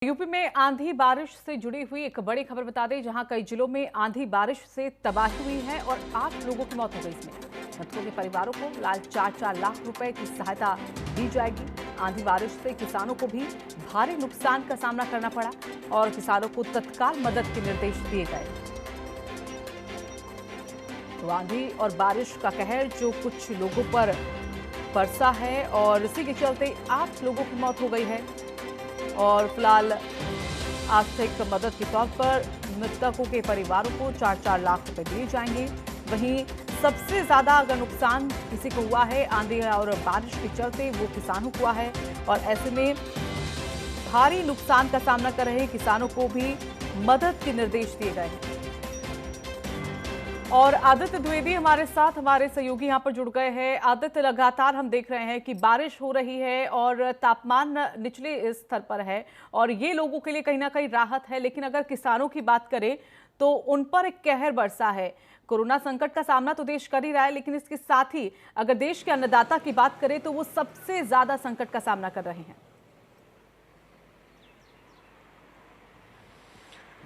UP में आंधी बारिश से जुड़ी हुई एक बड़ी खबर बता दें, जहां कई जिलों में आंधी बारिश से तबाही हुई है और 8 लोगों की मौत हो गई। इसमें मृतकों के परिवारों को फिलहाल 4-4 लाख रुपए की सहायता दी जाएगी। आंधी बारिश से किसानों को भी भारी नुकसान का सामना करना पड़ा और किसानों को तत्काल मदद के निर्देश दिए गए। तो आंधी और बारिश का कहर जो कुछ लोगों पर बरसा है और इसी के चलते 8 लोगों की मौत हो गई है और फिलहाल आर्थिक मदद के तौर पर मृतकों के परिवारों को 4-4 लाख रुपए दिए जाएंगे। वहीं सबसे ज्यादा अगर नुकसान किसी को हुआ है आंधी और बारिश के चलते, वो किसानों को हुआ है और ऐसे में भारी नुकसान का सामना कर रहे किसानों को भी मदद के निर्देश दिए गए हैं। और आदित्य द्विवेदी हमारे साथ, हमारे सहयोगी यहां पर जुड़ गए हैं। आदित्य, लगातार हम देख रहे हैं कि बारिश हो रही है और तापमान निचले स्तर पर है और ये लोगों के लिए कहीं ना कहीं राहत है, लेकिन अगर किसानों की बात करें तो उन पर एक कहर बरसा है। कोरोना संकट का सामना तो देश कर ही रहा है, लेकिन इसके साथ ही अगर देश के अन्नदाता की बात करें तो वो सबसे ज्यादा संकट का सामना कर रहे हैं।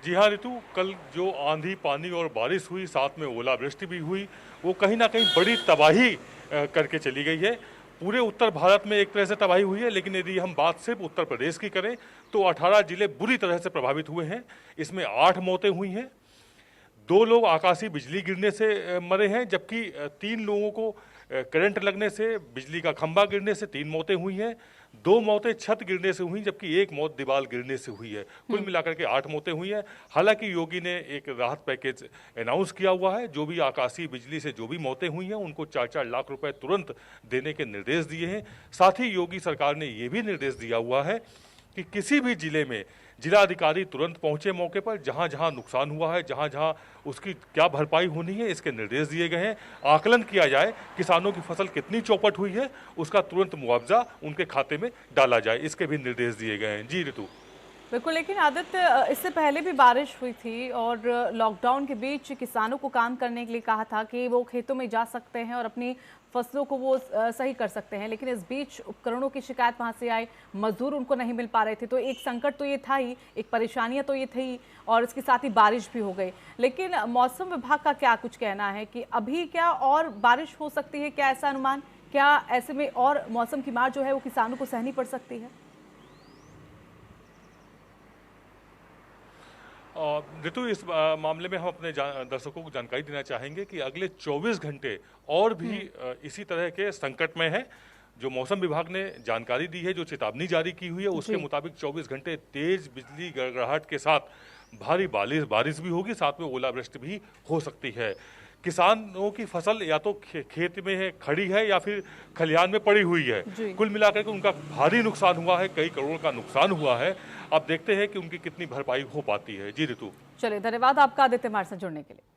जी हाँ ऋतु, कल जो आंधी पानी और बारिश हुई, साथ में ओलावृष्टि भी हुई, वो कहीं ना कहीं बड़ी तबाही करके चली गई है। पूरे उत्तर भारत में एक तरह से तबाही हुई है, लेकिन यदि हम बात सिर्फ उत्तर प्रदेश की करें तो 18 जिले बुरी तरह से प्रभावित हुए हैं। इसमें 8 मौतें हुई हैं, 2 लोग आकाशीय बिजली गिरने से मरे हैं, जबकि 3 लोगों को करंट लगने से, बिजली का खंभा गिरने से 3 मौतें हुई हैं। 2 मौतें छत गिरने से हुई, जबकि 1 मौत दीवार गिरने से हुई है। कुल मिलाकर के 8 मौतें हुई हैं। हालांकि योगी ने एक राहत पैकेज अनाउंस किया हुआ है। जो भी आकाशीय बिजली से जो भी मौतें हुई हैं उनको 4-4 लाख रुपए तुरंत देने के निर्देश दिए हैं। साथ ही योगी सरकार ने ये भी निर्देश दिया हुआ है कि किसी भी जिले में जिलाधिकारी तुरंत पहुंचे मौके पर, जहां जहां नुकसान हुआ है, जहां जहां उसकी क्या भरपाई होनी है, इसके निर्देश दिए गए हैं। आकलन किया जाए, किसानों की फसल कितनी चौपट हुई है, उसका तुरंत मुआवजा उनके खाते में डाला जाए, इसके भी निर्देश दिए गए हैं। जी ऋतु। बिल्कुल, लेकिन आदित्य, इससे पहले भी बारिश हुई थी और लॉकडाउन के बीच किसानों को काम करने के लिए कहा था कि वो खेतों में जा सकते हैं और अपनी फसलों को वो सही कर सकते हैं, लेकिन इस बीच उपकरणों की शिकायत वहां से आई, मजदूर उनको नहीं मिल पा रहे थे। तो एक संकट तो ये था ही, एक परेशानियां तो ये थी और इसके साथ ही बारिश भी हो गई। लेकिन मौसम विभाग का क्या कुछ कहना है कि अभी क्या और बारिश हो सकती है, क्या ऐसा अनुमान, क्या ऐसे में और मौसम की मार जो है वो किसानों को सहनी पड़ सकती है? ऋतु, इस मामले में हम अपने दर्शकों को जानकारी देना चाहेंगे कि अगले 24 घंटे और भी इसी तरह के संकट में है। जो मौसम विभाग ने जानकारी दी है, जो चेतावनी जारी की हुई है, उसके मुताबिक 24 घंटे तेज बिजली गड़गड़ाहट के साथ भारी बारिश भी होगी, साथ में ओलावृष्टि भी हो सकती है। किसानों की फसल या तो खेत में है, खड़ी है, या फिर खलिहान में पड़ी हुई है। कुल मिलाकर के उनका भारी नुकसान हुआ है, कई करोड़ का नुकसान हुआ है। अब देखते हैं कि उनकी कितनी भरपाई हो पाती है। जी ऋतु। चलिए, धन्यवाद आपका आदित्य हमारे साथ जुड़ने के लिए।